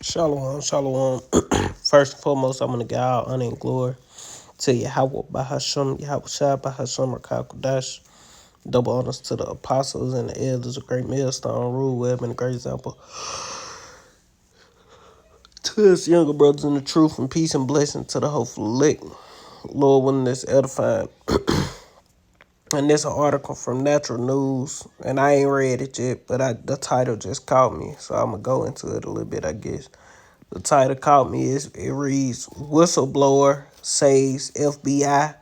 Shalom, shalom. First and foremost, I'm going to give all honor and glory to Yahweh Bahasham, Yahweh Shai Bahasham, Rakah Kodash. Double honors to the apostles and the elders of Great Millstone, Rule Web, and a great example to us younger brothers in the truth, and peace and blessing to the hopeful elect. Lord, when this edifying. And this an article from Natural News, and I ain't read it yet, but the title just caught me, so I'm going to go into it a little bit, I guess. The title caught me. It reads, Whistleblower says FBI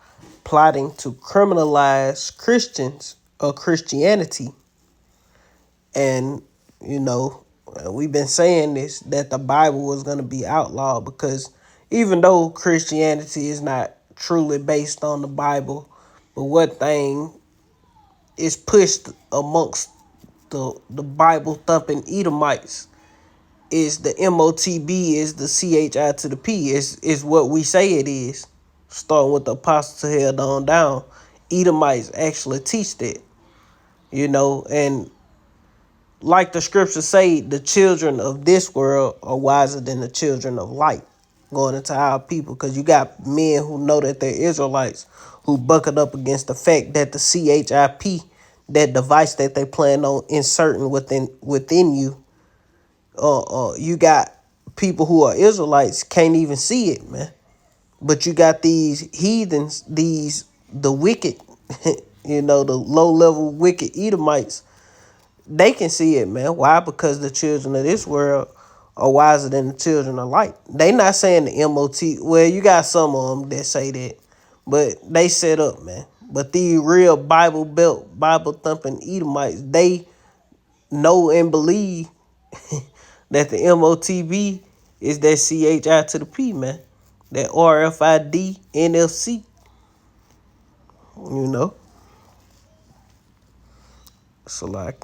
plotting to criminalize Christians or Christianity. And, we've been saying this, that the Bible was going to be outlawed because even though Christianity is not truly based on the Bible, but what thing is pushed amongst the Bible thumping Edomites is the MOTB, is the CHI to the P, is what we say it is. Starting with the apostles to hell down. Edomites actually teach that, and like the scriptures say, the children of this world are wiser than the children of light going into our people, because you got men who know that they're Israelites who buckled up against the fact that the CHIP, that device that they plan on inserting within you, you got people who are Israelites can't even see it, man. But you got these heathens, the wicked, the low level wicked Edomites. They can see it, man. Why? Because the children of this world are wiser than the children of light. They not saying the MOT. Well, you got some of them that say that, but they set up, man. But these real Bible belt, Bible thumping Edomites, they know and believe that the MOTB is that CHI to the P, man. That RFID NFC, you know. So like,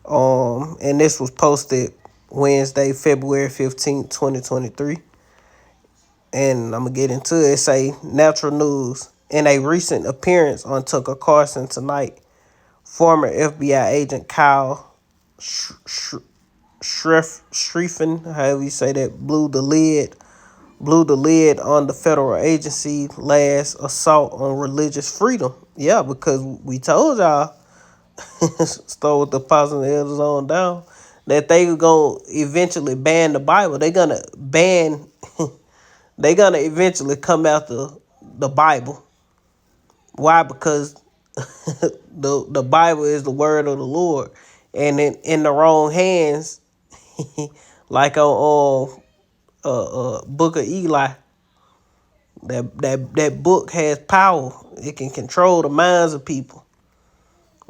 and this was posted Wednesday, February 15th, 2023. And I'm gonna get into it. It say Natural News. In a recent appearance on Tucker Carlson tonight, former FBI agent Kyle Schreifen, however you say that, blew the lid on the federal agency last assault on religious freedom. Yeah, because we told y'all, start with the apostles and elders on down, that they were gonna eventually ban the Bible. They gonna ban. They gonna eventually come after the Bible. Why? Because the Bible is the word of the Lord, and in the wrong hands, like on Book of Eli, that book has power. It can control the minds of people,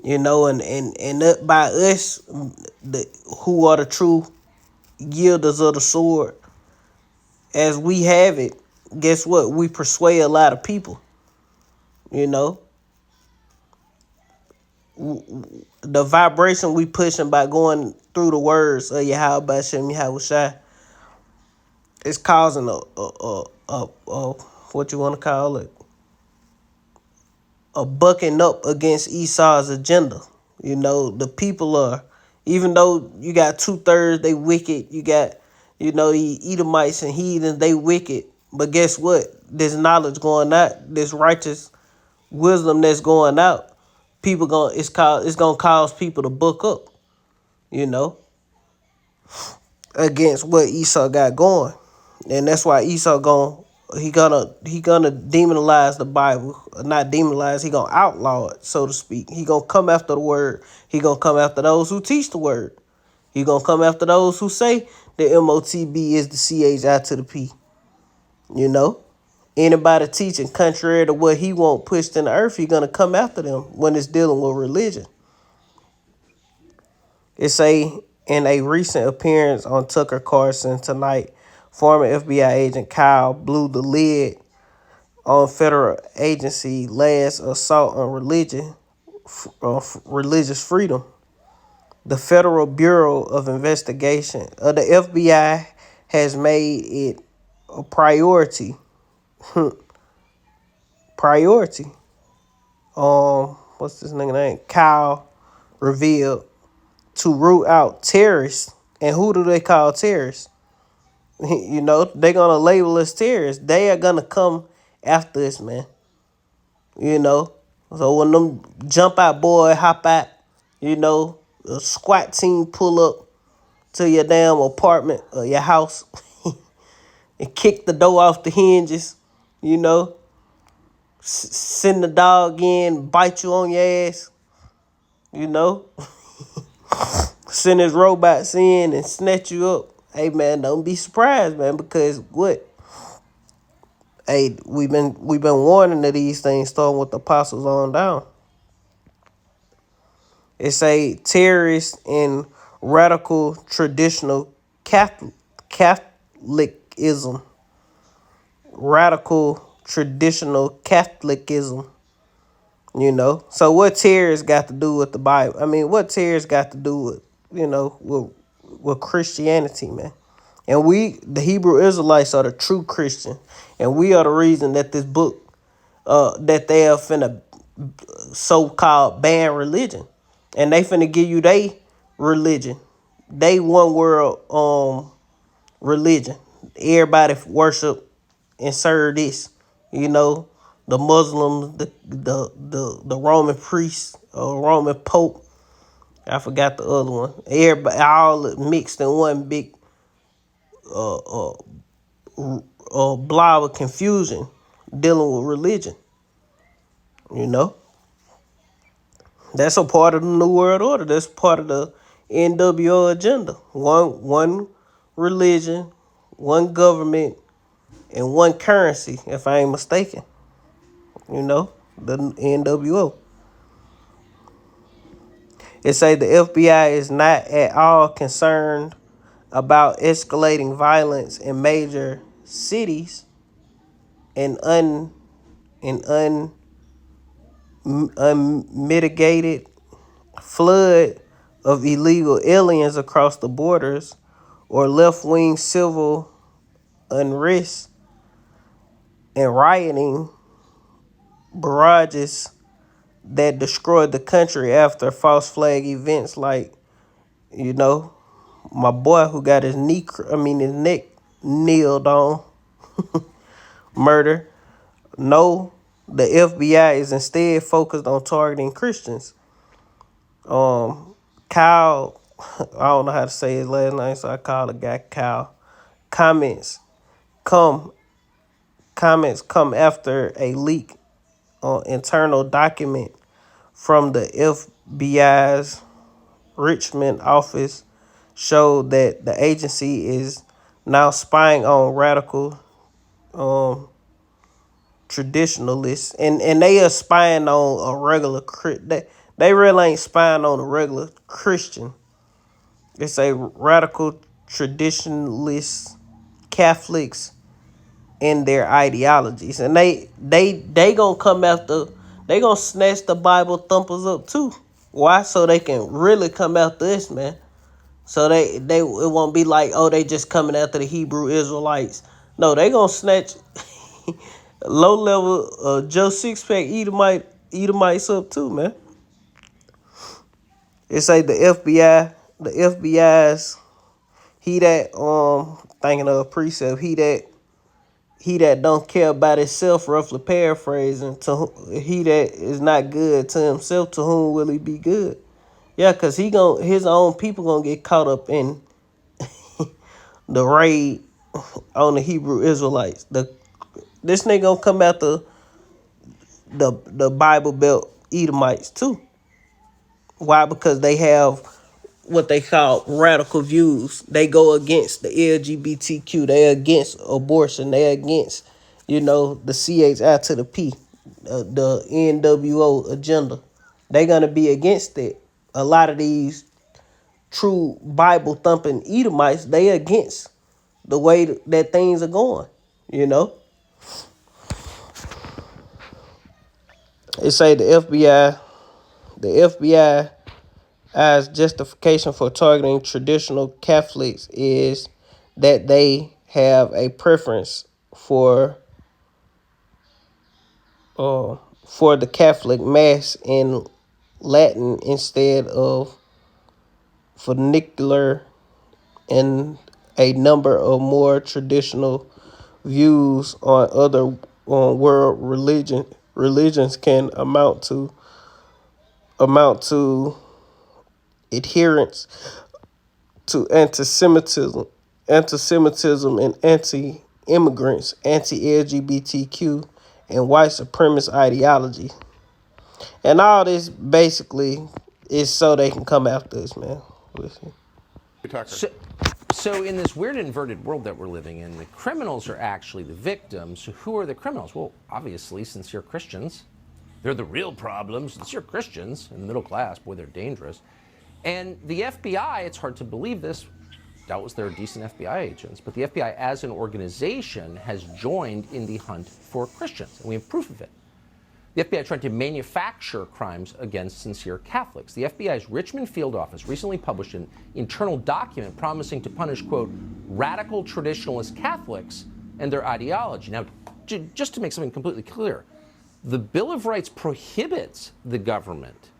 and by us, who are the true yielders of the sword, as we have it, guess what? We persuade a lot of people, you know. The vibration we pushing by going through the words of Yahweh Bashem Yahweh Shai is causing a what you want to call it, a bucking up against Esau's agenda. The people are, even though you got 2/3 they wicked, you got, the Edomites and heathens, they wicked. But guess what? This knowledge going out, this righteous wisdom that's going out, it's gonna cause people to buck up, you know, against what Esau got going. And that's why Esau gonna demonize the Bible. Not demonize, he gonna outlaw it, so to speak. He gonna come after the word. He gonna come after those who teach the word. He gonna come after those who say the MOTB is the CHI to the P. Anybody teaching contrary to what he want pushed in the earth, he gonna come after them when it's dealing with religion. It say in a recent appearance on Tucker Carlson tonight, former FBI agent Kyle blew the lid on federal agency last assault on religious freedom. The Federal Bureau of Investigation of the FBI has made it a priority. priority. What's this nigga name? Kyle revealed, to root out terrorists And who do they call terrorists? You know, they're gonna label us terrorists. They are gonna come after us, man. You know. So when them jump out boy hop out, you know, a SWAT team pull up to your damn apartment or your house and kick the door off the hinges, you know, send the dog in, bite you on your ass, you know, send his robots in and snatch you up. Hey man, don't be surprised, man, because what? Hey, we've been warning that these things starting with the apostles on down. It say terrorists and radical traditional Catholicism. Radical traditional Catholicism. You know. So what terrorists got to do with the Bible? I mean, what terrorists got to do with, you know, with Christianity, man? And we, the Hebrew Israelites, are the true Christian. And we are the reason that this book, that they are finna so-called ban religion. And they finna give you they religion. They one world religion. Everybody worship and serve this. You know, the Muslims, the Roman priests, Roman Pope. I forgot the other one. Everybody all mixed in one big blob of confusion dealing with religion. You know, that's a part of the New World Order. That's part of the NWO agenda. One religion, one government, and one currency, if I ain't mistaken. You know, the NWO. It say the FBI is not at all concerned about escalating violence in major cities and unmitigated flood of illegal aliens across the borders, or left-wing civil unrest and rioting barrages that destroyed the country after false flag events like, you know, my boy who got his his neck nailed on, murder. No, the FBI is instead focused on targeting Christians. Kyle, I don't know how to say his last name, so I call the guy Kyle. Comments come Comments come after a leak on internal document from the FBI's Richmond office showed that the agency is now spying on radical traditionalists, and they are spying on a regular they really ain't spying on a regular Christian. It's a radical traditionalist Catholics in their ideologies, and they gonna come after, they gonna snatch the Bible thumpers up too. Why? So they can really come after us, man. So they it won't be like, oh, they just coming after the Hebrew Israelites. No, they gonna snatch low level Joe Sixpack Edomites up too, man. It's like the FBI's he that thinking of a precept, he that don't care about himself, roughly paraphrasing, he that is not good to himself, to whom will he be good? Yeah, cause his own people gonna get caught up in the raid on the Hebrew Israelites. This nigga gonna come after the Bible Belt Edomites too. Why? Because they have what they call radical views. They go against the LGBTQ. They against abortion. They against, you know, the CHI to the P, the NWO agenda. They gonna be against it. A lot of these true Bible thumping Edomites, they against the way that things are going. You know, they say the FBI's justification for targeting traditional Catholics is that they have a preference for the Catholic Mass in Latin instead of vernacular and a number of more traditional views on world religions can amount to adherence to anti-Semitism and anti-immigrants, anti-LGBTQ, and white supremacist ideology. And all this basically is so they can come after us, man. So in this weird inverted world that we're living in, the criminals are actually the victims. So who are the criminals? Well, obviously, sincere Christians. They're the real problems. Sincere Christians in the middle class, boy, they're dangerous. And the FBI, it's hard to believe this, doubtless there are decent FBI agents, but the FBI as an organization has joined in the hunt for Christians, and we have proof of it. The FBI tried to manufacture crimes against sincere Catholics. The FBI's Richmond field office recently published an internal document promising to punish, quote, radical traditionalist Catholics and their ideology. Now, just to make something completely clear, the Bill of Rights prohibits the government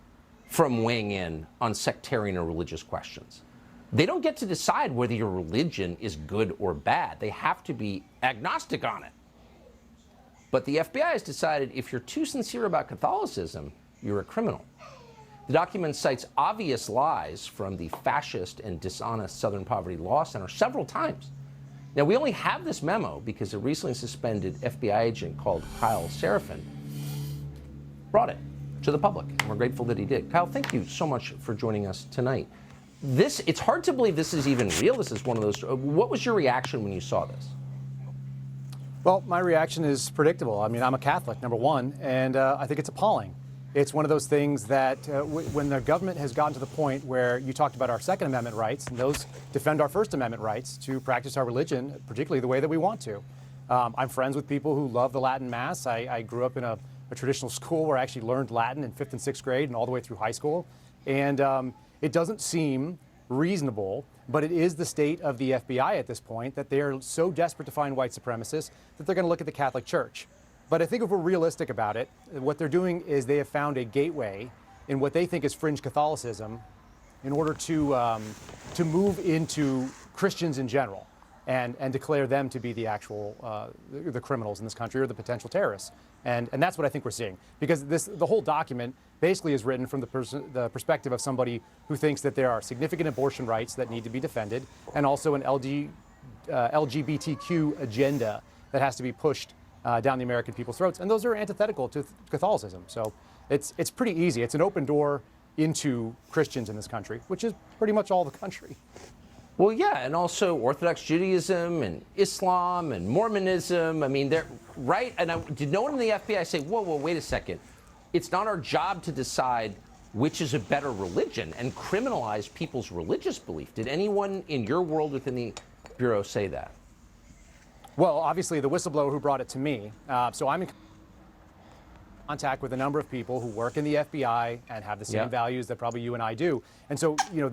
from weighing in on sectarian or religious questions. They don't get to decide whether your religion is good or bad. They have to be agnostic on it. But the FBI has decided if you're too sincere about Catholicism, you're a criminal. The document cites obvious lies from the fascist and dishonest Southern Poverty Law Center several times. Now, we only have this memo because a recently suspended FBI agent called Kyle Seraphin brought it to the public. And we're grateful that he did. Kyle, thank you so much for joining us tonight. It's hard to believe this is even real. This is one of those. What was your reaction when you saw this? Well, my reaction is predictable. I mean, I'm a Catholic, number one, and I think it's appalling. It's one of those things that when the government has gotten to the point where you talked about our Second Amendment rights, and those defend our First Amendment rights to practice our religion, particularly the way that we want to. I'm friends with people who love the Latin Mass. I grew up in a traditional school where I actually learned Latin in 5th and 6th grade and all the way through high school. And it doesn't seem reasonable, but it is the state of the FBI at this point that they are so desperate to find white supremacists that they're going to look at the Catholic Church. But I think if we're realistic about it, what they're doing is they have found a gateway in what they think is fringe Catholicism in order to move into Christians in general and declare them to be the actual the criminals in this country or the potential terrorists. And that's what I think we're seeing, because the whole document basically is written from the perspective of somebody who thinks that there are significant abortion rights that need to be defended, and also an LGBTQ agenda that has to be pushed down the American people's throats, and those are antithetical to Catholicism. So it's pretty easy. It's an open door into Christians in this country, which is pretty much all the country. Well, yeah, and also Orthodox Judaism and Islam and Mormonism. I mean, they're right. And did no one in the FBI say, whoa, wait a second. It's not our job to decide which is a better religion and criminalize people's religious belief. Did anyone in your world within the Bureau say that? Well, obviously, the whistleblower who brought it to me. So I'm in contact with a number of people who work in the FBI and have the same values that probably you and I do. And so, you know,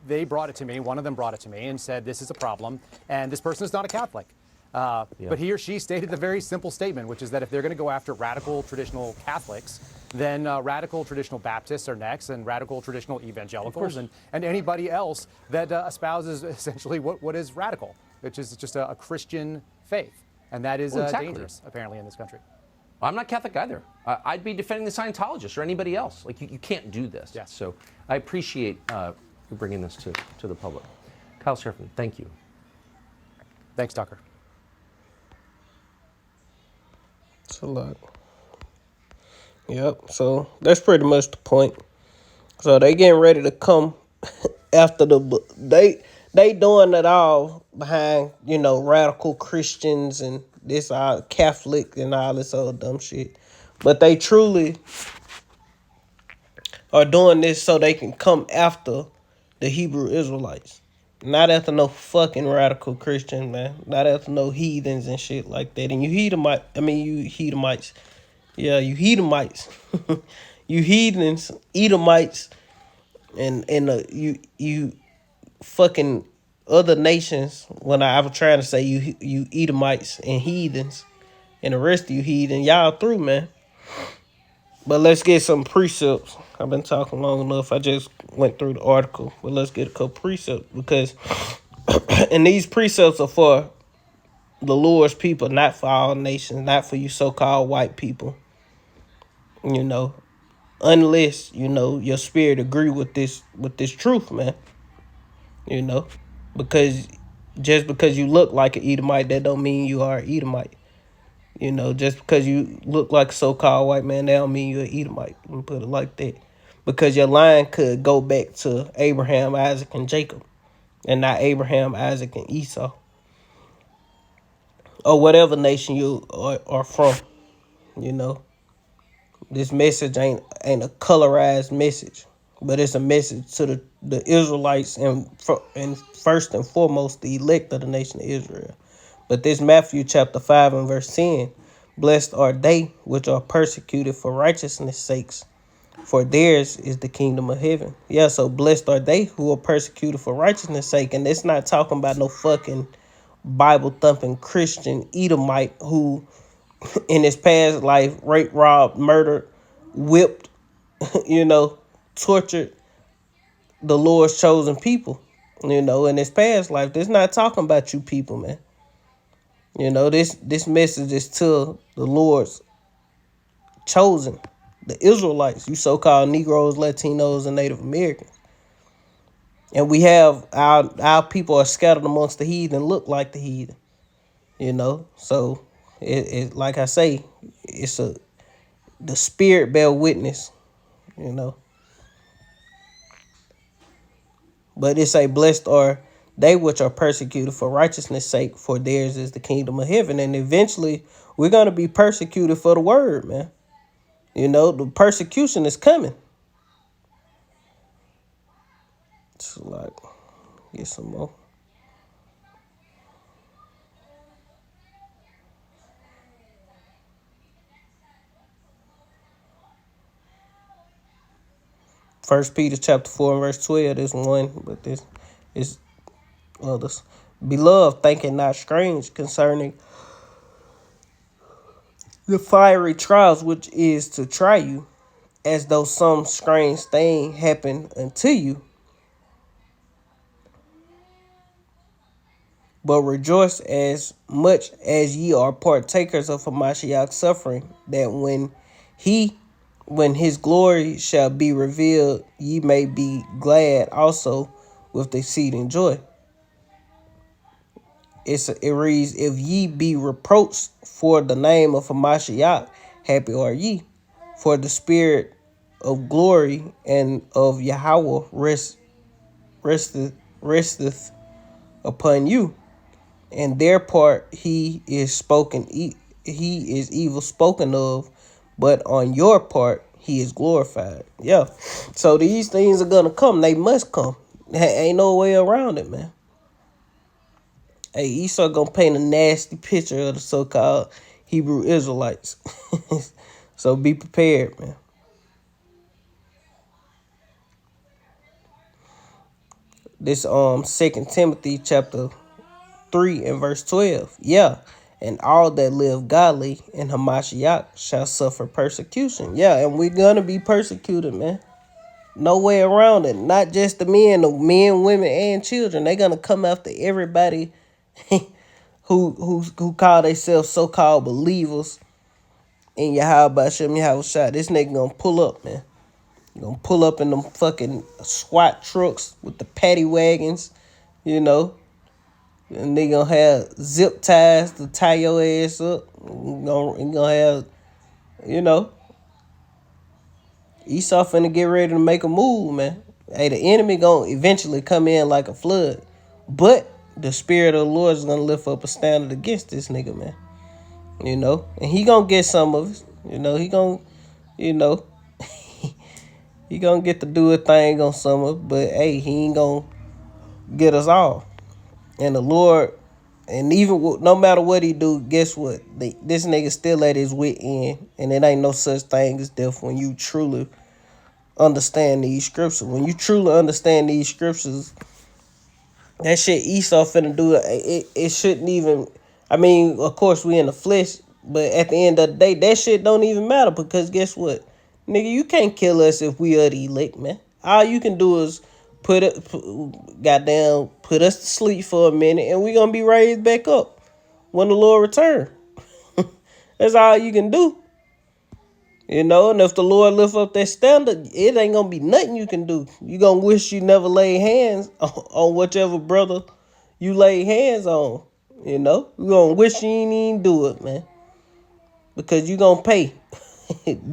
they brought it to me. One of them brought it to me and said, this is a problem. And this person is not a Catholic. But he or she stated a very simple statement, which is that if they're going to go after radical traditional Catholics, then radical traditional Baptists are next, and radical traditional evangelicals, and anybody else that espouses essentially what is radical, which is just a Christian faith. And that is dangerous, apparently, in this country. I'm not Catholic either. I'd be defending the Scientologists or anybody else. Like, you can't do this. Yes. So I appreciate you bringing this to the public. Kyle Seraphin, thank you. Thanks, Tucker. It's a lot. Yep, so that's pretty much the point. So they getting ready to come after they doing it all behind, you know, radical Christians and this Catholic and all this other dumb shit. But they truly are doing this so they can come after the Hebrew Israelites. Not after no fucking radical Christian, man. Not after no heathens and shit like that. And you Edomites. Yeah, you Edomites. You heathens, Edomites, and you fucking other nations. When I was trying to say you Edomites and heathens, and the rest of you heathen, y'all through, man. But let's get some precepts. I've been talking long enough. I just went through the article, but let's get a couple precepts because And these precepts are for the Lord's people, not for all nations, not for you so-called white people. You know, unless, you know, your spirit agree with this truth, man. You know, because just because you look like an Edomite, that don't mean you are an Edomite. You know, just because you look like a so-called white man, that don't mean you're an Edomite. Let me put it like that. Because your line could go back to Abraham, Isaac, and Jacob, and not Abraham, Isaac, and Esau, or whatever nation you are from. You know, this message ain't a colorized message, but it's a message to the Israelites and first and foremost the elect of the nation of Israel. But this Matthew chapter 5 and verse 10, blessed are they which are persecuted for righteousness' sakes, for theirs is the kingdom of heaven. Yeah, so blessed are they who are persecuted for righteousness' sake. And it's not talking about no fucking Bible-thumping Christian Edomite who in his past life raped, robbed, murdered, whipped, you know, tortured the Lord's chosen people. You know, in his past life. This not talking about you people, man. You know, this message is to the Lord's chosen, the Israelites, you so-called Negroes, Latinos, and Native Americans. And we have our people are scattered amongst the heathen, look like the heathen. You know, so it like I say, it's the spirit bear witness. You know, but it say blessed are they which are persecuted for righteousness' sake, for theirs is the kingdom of heaven. And eventually, we're gonna be persecuted for the word, man. You know, the persecution is coming. It's like, get some more. First Peter chapter 4 and verse 12. This one, but this is others. Beloved, thinking not strange concerning the fiery trials which is to try you, as though some strange thing happened unto you. But rejoice as much as ye are partakers of Hamashiach's suffering, that when his glory shall be revealed, ye may be glad also with exceeding joy. It reads, if ye be reproached for the name of Hamashiach, happy are ye, for the spirit of glory and of Yahweh resteth upon you. And their part he is evil spoken of, but on your part he is glorified. Yeah. So these things are gonna come. They must come. Ain't no way around it, man. Hey, Esau gonna paint a nasty picture of the so-called Hebrew Israelites. So be prepared, man. This 2 Timothy chapter 3 and verse 12. Yeah. And all that live godly in Hamashiach shall suffer persecution. Yeah, and we're gonna be persecuted, man. No way around it. Not just the men, women, and children. They're gonna come after everybody who call themselves so-called believers in Yahweh Shem Yahweh Shai. This nigga gonna pull up, man. Gonna pull up in them fucking SWAT trucks with the paddy wagons, you know. And they gonna have zip ties to tie your ass up. You gonna have, you know, Esau finna get ready to make a move, man. Hey, the enemy gonna eventually come in like a flood. But the spirit of the Lord is gonna lift up a standard against this nigga, man. You know? And he gonna get some of it. You know, he gonna, you know, he gonna get to do a thing on some of it. But, hey, he ain't gonna get us all. And the Lord, and even no matter what he do, guess what? This nigga still at his wit end. And it ain't no such thing as death when you truly understand these scriptures. When you truly understand these scriptures, that shit Esau finna do, it shouldn't even, I mean, of course we in the flesh, but at the end of the day, that shit don't even matter, because guess what? Nigga, you can't kill us if we are the elect, man. All you can do is put us to sleep for a minute, and we gonna be raised back up when the Lord return. That's all you can do. And if the Lord lift up that standard, it ain't gonna be nothing you can do. You gonna wish you never laid hands on whichever brother you laid hands on. You gonna wish you ain't even do it, man. Because you gonna pay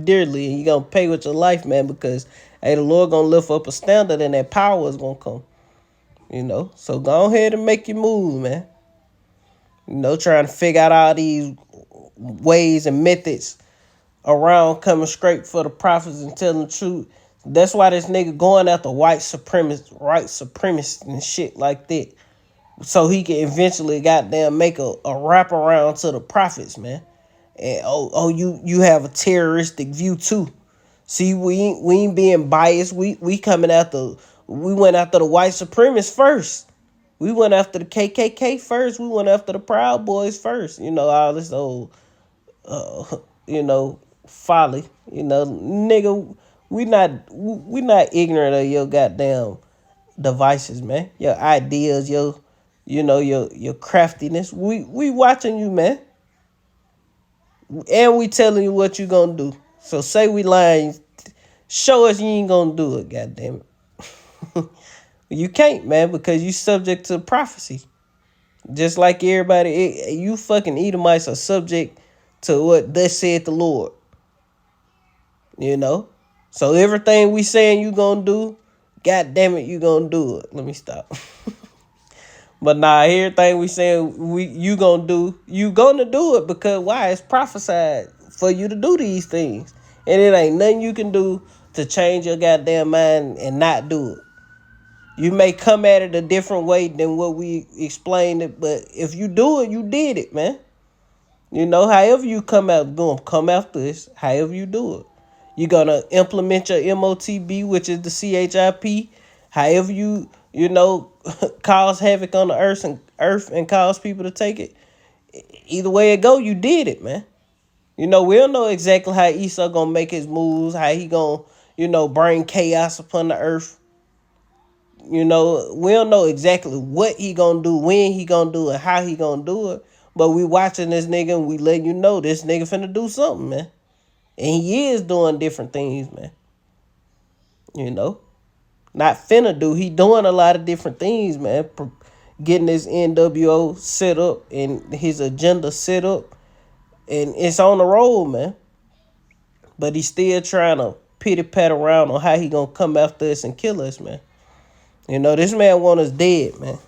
dearly, and you gonna pay with your life, man, because the Lord gonna lift up a standard, and that power is gonna come. So go ahead and make your move, man. Trying to figure out all these ways and methods around coming straight for the prophets and telling the truth. That's why this nigga going after white supremacists and shit like that. So he can eventually goddamn make a wraparound to the prophets, man. And you have a terroristic view too. See, we ain't being biased. We went after the white supremacists first. We went after the KKK first. We went after the Proud Boys first. All this old folly. Nigga, we not ignorant of your goddamn devices, man. Your ideas, your craftiness. We watching you, man. And we telling you what you gonna do. So say we lying, show us you ain't gonna do it, goddamn it. You can't, man, because you subject to prophecy. Just like everybody, you fucking Edomites are subject to what thus said the Lord. So everything we saying you gonna do, god damn it, you gonna do it. Let me stop. But nah, everything we saying you gonna do it, because why? It's prophesied for you to do these things. And it ain't nothing you can do to change your goddamn mind and not do it. You may come at it a different way than what we explained it, but if you do it, you did it, man. However you come after this, however you do it. You're gonna implement your MOTB, which is the CHIP. However you cause havoc on the earth and cause people to take it. Either way it go, you did it, man. We don't know exactly how Esau gonna make his moves, how he gonna, bring chaos upon the earth. We don't know exactly what he gonna do, when he gonna do it, how he gonna do it. But we watching this nigga, and we letting you know this nigga finna do something, man. And he is doing different things, man. Not finna do. He doing a lot of different things, man. Getting his NWO set up and his agenda set up. And it's on the road, man. But he's still trying to pity-pat around on how he gonna come after us and kill us, man. This man want us dead, man.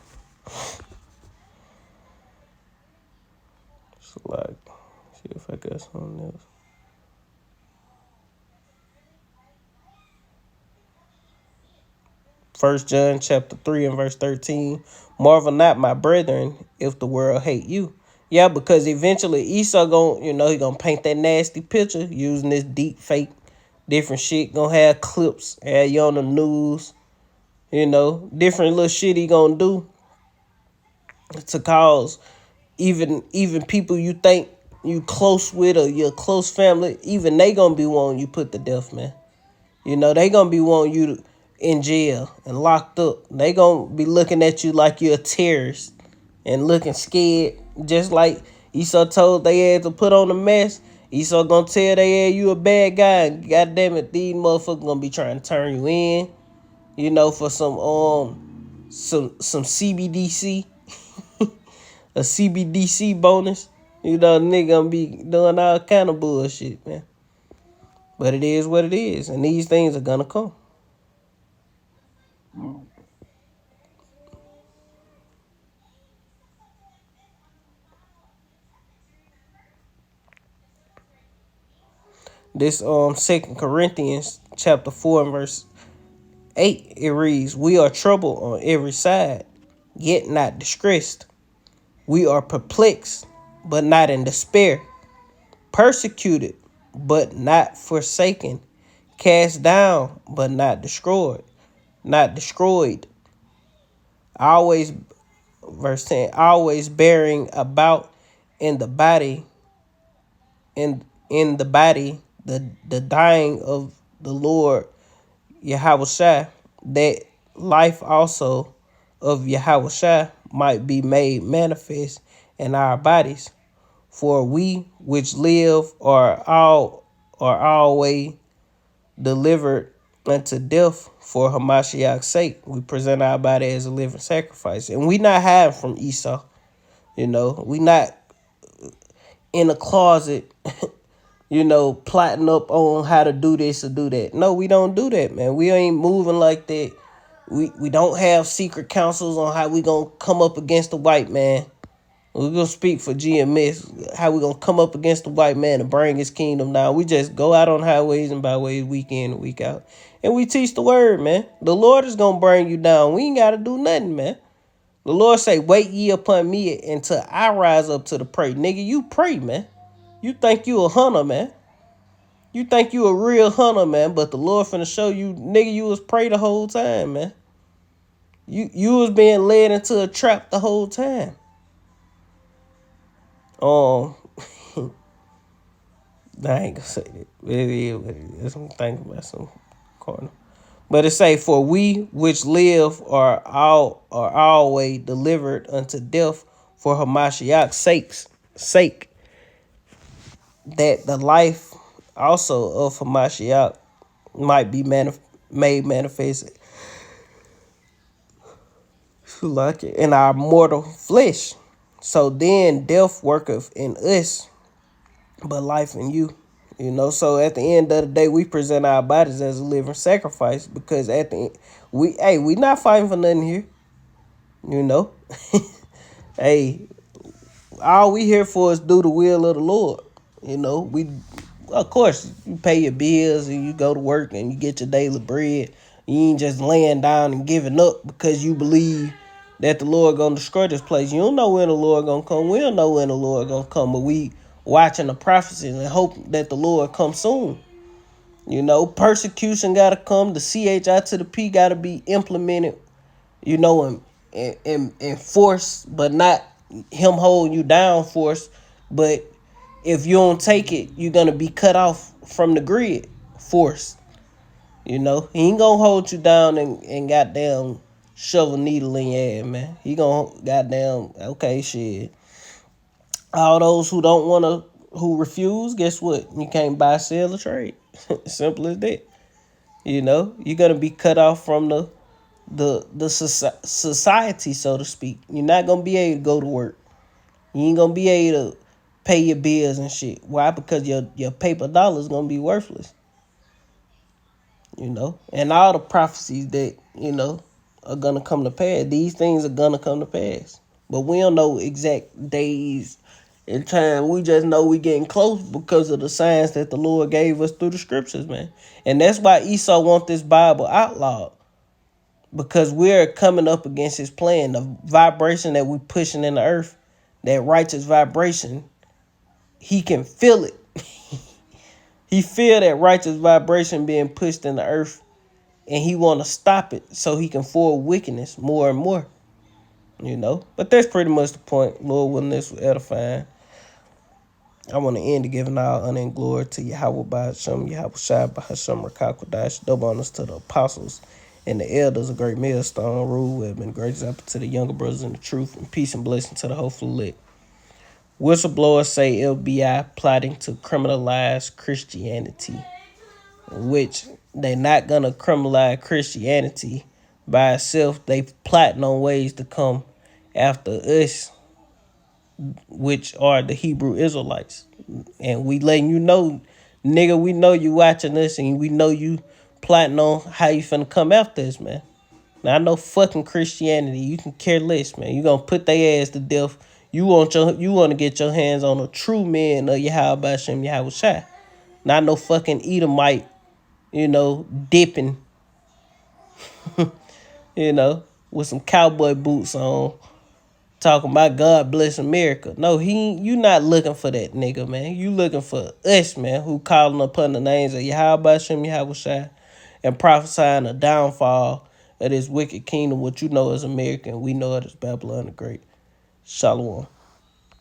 So, like, see if I got something else. 1 John chapter 3 and verse 13. Marvel not, my brethren, if the world hate you. Yeah, because eventually Esau he gonna paint that nasty picture using this deep fake, different shit. Gonna have clips, have you on the news, different little shit he gonna do to cause even people you think you close with or your close family, even they gonna be wanting you put to death, man. They gonna be wanting you in jail and locked up. They gonna be looking at you like you're a terrorist and looking scared, just like Esau told they had to put on a mask. Esau gonna tell they had you a bad guy, and goddamn it, these motherfuckers gonna be trying to turn you in, for some CBDC, a CBDC bonus. Nigga gonna be doing all kind of bullshit, man. But it is what it is, and these things are gonna come. This 2 Corinthians chapter 4 and verse 8, it reads, we are troubled on every side, yet not distressed. We are perplexed, but not in despair. Persecuted, but not forsaken. Cast down, but not destroyed. Not destroyed. Always, verse 10, always bearing about in the body, in the body, the dying of the Lord Yahushua, that life also of Yahushua might be made manifest in our bodies. For we which live are always delivered unto death for Hamashiach's sake. We present our body as a living sacrifice. And we not hiding from Esau. We not in a closet, plotting up on how to do this or do that. No, we don't do that, man. We ain't moving like that. We don't have secret councils on how we gonna come up against the white man. We're gonna speak for GMS, how we gonna come up against the white man and bring his kingdom down. We just go out on highways and byways week in and week out. And we teach the word, man. The Lord is gonna bring you down. We ain't gotta do nothing, man. The Lord say, wait ye upon me until I rise up to the prey. Nigga, you pray, man. You think you a hunter, man. You think you a real hunter, man. But the Lord finna show you, nigga, you was prey the whole time, man. You was being led into a trap the whole time. I ain't gonna say that. It is what it is. I'm thinking about some corner. But it say, for we which live are always delivered unto death for Hamashiach's sake, that the life also of Hamashiach might be made manifest like in our mortal flesh. So then death worketh in us, but life in you. So at the end of the day, we present our bodies as a living sacrifice, because at the end, we not fighting for nothing here. Hey, all we here for is do the will of the Lord. We, of course, you pay your bills and you go to work and you get your daily bread. You ain't just laying down and giving up because you believe that the Lord gonna destroy this place. You don't know when the Lord gonna come. We don't know when the Lord gonna come, but we watching the prophecies and hope that the Lord come soon. Persecution gotta come. The CHI to the P gotta be implemented. And force, but not him holding you down force. But if you don't take it, you're gonna be cut off from the grid force. He ain't gonna hold you down and goddamn shove a needle in your ass, man. He gonna goddamn, okay, shit. All those who refuse, guess what? You can't buy, sell, or trade. Simple as that. You're gonna be cut off from the society, so to speak. You're not gonna be able to go to work. You ain't gonna be able to pay your bills and shit. Why? Because your paper dollar is gonna be worthless. And all the prophecies that are gonna come to pass. These things are gonna come to pass, but we don't know exact days and time. We just know we getting close because of the signs that the Lord gave us through the scriptures, man. And that's why Esau want this Bible outlawed, because we're coming up against his plan. The vibration that we pushing in the earth, that righteous vibration, he can feel it. He feel that righteous vibration being pushed in the earth, and he want to stop it so he can forward wickedness more and more. But that's pretty much the point. Lord willing, this was edifying. I want to end to giving all honor and glory to Yahweh Ba'ashem, Yahweh Shai Ba'ashem, Rakakwadash, double honors to the apostles and the elders of Great Millstone Rule, who have been a great example to the younger brothers in the truth, and peace and blessing to the hopeful elect. Whistleblowers say FBI plotting to criminalize Christianity, which they not going to criminalize Christianity by itself. They plotting on ways to come after us, which are the Hebrew Israelites. And we letting you know, nigga, we know you watching us, and we know you plotting on how you finna come after us, man. Now, I know fucking Christianity, you can care less, man. You gonna put their ass to death. You want to get your hands on a true man of Yahweh Bashem Yahweh Shai. Not no fucking Edomite, dipping, with some cowboy boots on, talking about God bless America. No, you not looking for that nigga, man. You looking for us, man, who calling upon the names of Yahweh Bashem Yahweh Shai and prophesying the downfall of this wicked kingdom, what you know as America, and we know it as Babylon the Great. Shalom.